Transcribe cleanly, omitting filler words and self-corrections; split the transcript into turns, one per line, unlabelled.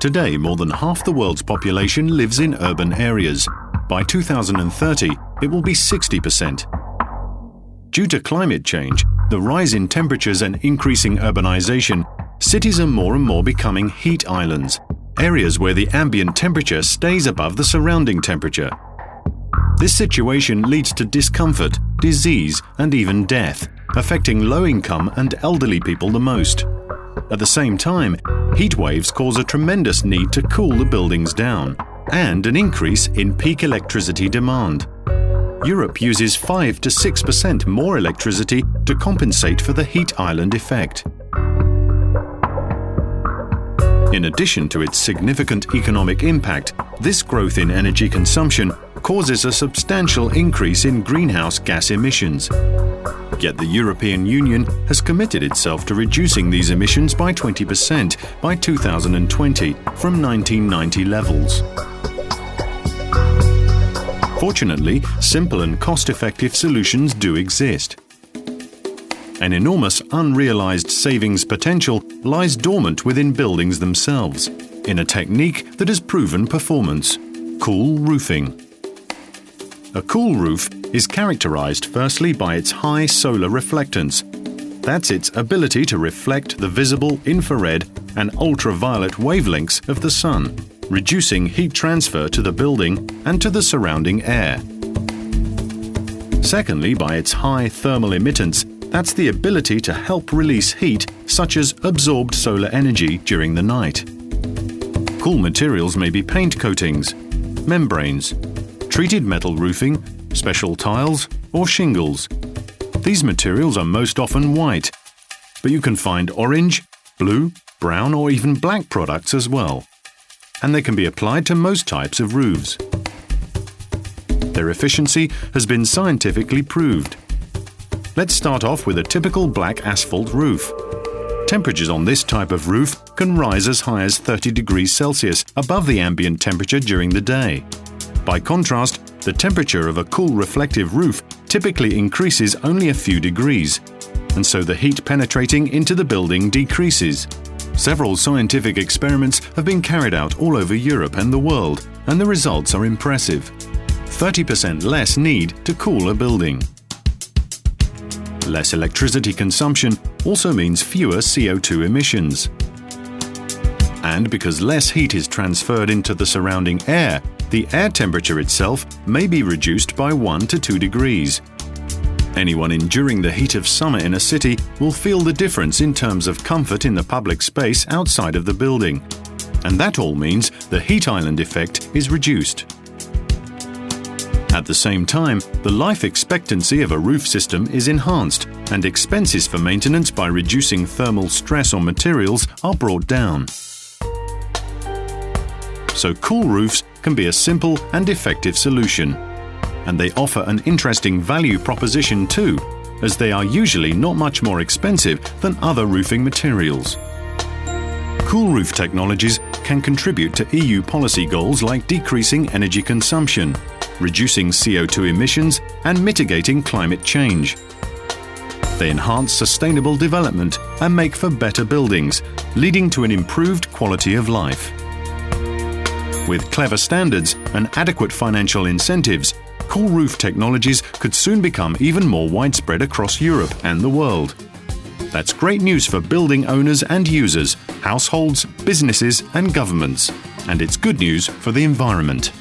Today, more than half the world's population lives in urban areas. By 2030, it will be 60%. Due to climate change, the rise in temperatures and increasing urbanization, cities are more and more becoming heat islands, areas where the ambient temperature stays above the surrounding temperature. This situation leads to discomfort, disease, and even death, affecting low-income and elderly people the most. At the same time, heat waves cause a tremendous need to cool the buildings down, and an increase in peak electricity demand. Europe uses 5 to 6% more electricity to compensate for the heat island effect. In addition to its significant economic impact, this growth in energy consumption causes a substantial increase in greenhouse gas emissions. Yet the European Union has committed itself to reducing these emissions by 20% by 2020 from 1990 levels. Fortunately, simple and cost-effective solutions do exist. An enormous unrealized savings potential lies dormant within buildings themselves, in a technique that has proven performance: cool roofing. A cool roof is characterized firstly by its high solar reflectance. That's its ability to reflect the visible infrared and ultraviolet wavelengths of the sun, reducing heat transfer to the building and to the surrounding air. Secondly, by its high thermal emittance, that's the ability to help release heat such as absorbed solar energy during the night. Cool materials may be paint coatings, membranes, treated metal roofing, special tiles, or shingles. These materials are most often white, but you can find orange, blue, brown, or even black products as well. And they can be applied to most types of roofs. Their efficiency has been scientifically proved. Let's start off with a typical black asphalt roof. Temperatures on this type of roof can rise as high as 30 degrees Celsius above the ambient temperature during the day. By contrast, the temperature of a cool reflective roof typically increases only a few degrees, and so the heat penetrating into the building decreases. Several scientific experiments have been carried out all over Europe and the world, and the results are impressive. 30% less need to cool a building. Less electricity consumption also means fewer CO2 emissions. And because less heat is transferred into the surrounding air, the air temperature itself may be reduced by 1 to 2 degrees. Anyone enduring the heat of summer in a city will feel the difference in terms of comfort in the public space outside of the building. And that all means the heat island effect is reduced. At the same time, the life expectancy of a roof system is enhanced, and expenses for maintenance by reducing thermal stress on materials are brought down. So cool roofs can be a simple and effective solution. And they offer an interesting value proposition too, as they are usually not much more expensive than other roofing materials. Cool roof technologies can contribute to EU policy goals like decreasing energy consumption, reducing CO2 emissions, and mitigating climate change. They enhance sustainable development and make for better buildings, leading to an improved quality of life. With clever standards and adequate financial incentives, cool roof technologies could soon become even more widespread across Europe and the world. That's great news for building owners and users, households, businesses, and governments. And it's good news for the environment.